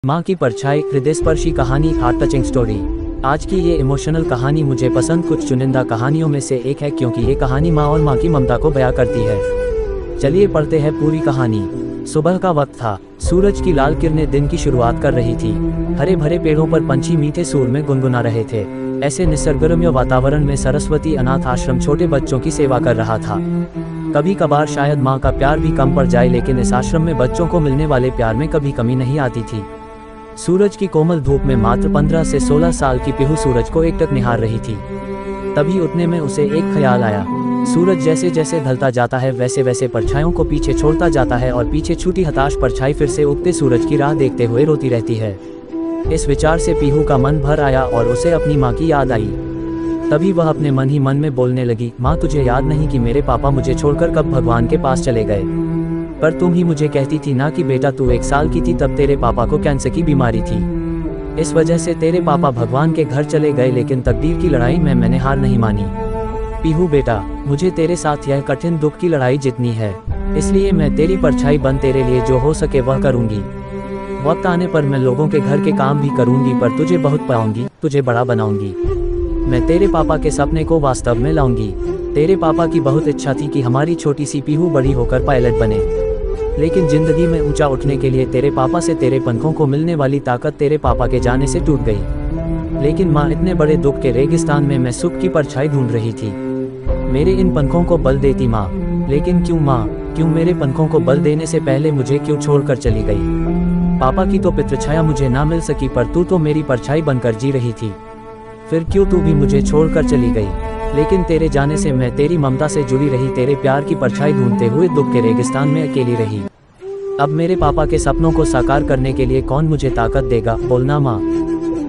माँ की परछाई, हृदयस्पर्शी कहानी, हार्ट टचिंग स्टोरी। आज की ये इमोशनल कहानी मुझे पसंद कुछ चुनिंदा कहानियों में से एक है, क्योंकि ये कहानी माँ और माँ की ममता को बयां करती है। चलिए पढ़ते हैं पूरी कहानी। सुबह का वक्त था। सूरज की लाल किरणें दिन की शुरुआत कर रही थी। हरे भरे पेड़ों पर पंछी मीठे सुर में गुनगुना रहे थे। ऐसे निसर्गरम्य वातावरण में सरस्वती अनाथ आश्रम छोटे बच्चों की सेवा कर रहा था। कभी कभार शायद माँ का प्यार भी कम पड़ जाए, लेकिन इस आश्रम में बच्चों को मिलने वाले प्यार में कभी कमी नहीं आती थी। सूरज की कोमल धूप में मात्र 15 से 16 साल की पीहू सूरज को एकटक निहार रही थी। तभी उतने में उसे एक ख्याल आया। सूरज जैसे जैसे ढलता जाता है वैसे वैसे परछाइयों को पीछे छोड़ता जाता है और पीछे छूटी हताश परछाई फिर से उगते सूरज की राह देखते हुए रोती रहती है। इस विचार से पीहू का मन भर आया और उसे अपनी माँ की याद आई। तभी वह अपने मन ही मन में बोलने लगी, माँ तुझे याद नहीं कि मेरे पापा मुझे छोड़कर कब भगवान के पास चले गए? पर तुम ही मुझे कहती थी ना कि बेटा तू 1 साल की थी तब तेरे पापा को कैंसर की बीमारी थी। इस वजह से तेरे पापा भगवान के घर चले गए, लेकिन तकदीर की लड़ाई में मैंने हार नहीं मानी। पीहू बेटा, मुझे तेरे साथ यह कठिन दुख की लड़ाई जीतनी है, इसलिए मैं तेरी परछाई बन तेरे लिए जो हो सके वह करूंगी। वक्त आने पर मैं लोगों के घर के काम भी करूंगी, पर तुझे बहुत पाऊंगी, तुझे बड़ा बनाऊंगी। मैं तेरे पापा के सपने को वास्तव में लाऊंगी। तेरे पापा की बहुत इच्छा थी कि हमारी छोटी सी पीहू बड़ी होकर पायलट बने, लेकिन जिंदगी में ऊंचा उठने के लिए तेरे पापा से तेरे पंखों को मिलने वाली ताकत तेरे पापा के जाने से टूट गई। लेकिन माँ, इतने बड़े दुख के रेगिस्तान में मैं सुख की परछाई ढूंढ रही थी। मेरे इन पंखों को बल देती माँ, लेकिन क्यों माँ, क्यों मेरे पंखों को बल देने से पहले मुझे क्यों छोड़कर चली गई? पापा की तो पितृछाया मुझे ना मिल सकी, पर तू तो मेरी परछाई बनकर जी रही थी। फिर क्यों तू भी मुझे छोड़कर चली गई? लेकिन तेरे जाने से मैं तेरी ममता से जुड़ी रही, तेरे प्यार की परछाई ढूंढते हुए दुख के रेगिस्तान में अकेली रही। अब मेरे पापा के सपनों को साकार करने के लिए कौन मुझे ताकत देगा? बोलना माँ।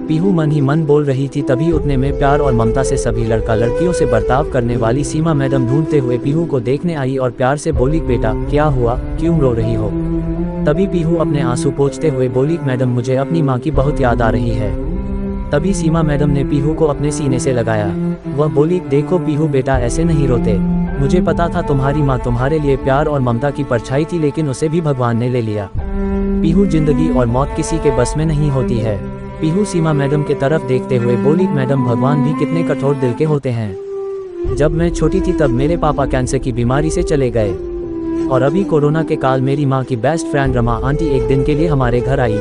पीहू मन ही मन बोल रही थी। तभी उतने में प्यार और ममता से सभी लड़का लड़कियों से बर्ताव करने वाली सीमा मैडम ढूंढते हुए पीहू को देखने आई और प्यार से बोली, बेटा क्या हुआ, क्यों रो रही हो? तभी पीहू अपने आंसू पोंछते हुए बोली, मैडम मुझे अपनी माँ की बहुत याद आ रही है। तभी सीमा मैडम ने पीहू को अपने सीने से लगाया। वह बोली, देखो पीहू बेटा, ऐसे नहीं रोते। मुझे पता था तुम्हारी माँ तुम्हारे लिए प्यार और ममता की परछाई थी, लेकिन उसे भी भगवान ने ले लिया। पीहू, जिंदगी और मौत किसी के बस में नहीं होती है। पीहू सीमा मैडम के तरफ देखते हुए बोली, मैडम भगवान भी कितने कठोर दिल के होते हैं। जब मैं छोटी थी तब मेरे पापा कैंसर की बीमारी से चले गए, और अभी कोरोना के काल मेरी माँ की बेस्ट फ्रेंड रमा आंटी एक दिन के लिए हमारे घर आई।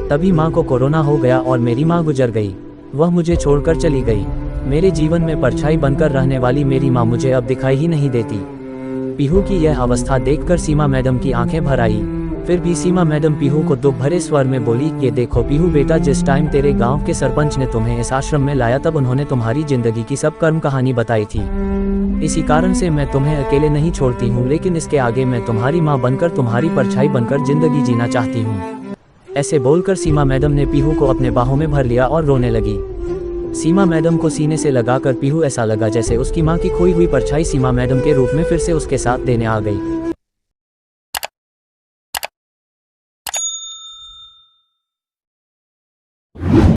तभी माँ को कोरोना हो गया और मेरी माँ गुजर गई। वह मुझे छोड़कर चली गई। मेरे जीवन में परछाई बनकर रहने वाली मेरी माँ मुझे अब दिखाई ही नहीं देती। पीहू की यह अवस्था देखकर सीमा मैडम की आंखें भर आई। फिर भी सीमा मैडम पीहू को दुख भरे स्वर में बोली, ये देखो पीहू बेटा, जिस टाइम तेरे गांव के सरपंच ने तुम्हें इस आश्रम में लाया तब उन्होंने तुम्हारी जिंदगी की सब कर्म कहानी बताई थी। इसी कारण से मैं तुम्हें अकेले नहीं छोड़ती हूँ, लेकिन इसके आगे मैं तुम्हारी माँ बनकर, तुम्हारी परछाई बनकर जिंदगी जीना चाहती हूँ। ऐसे बोलकर सीमा मैडम ने पीहू को अपने बाहों में भर लिया और रोने लगी। सीमा मैडम को सीने से लगाकर पीहू ऐसा लगा जैसे उसकी माँ की खोई हुई परछाई सीमा मैडम के रूप में फिर से उसके साथ देने आ गई।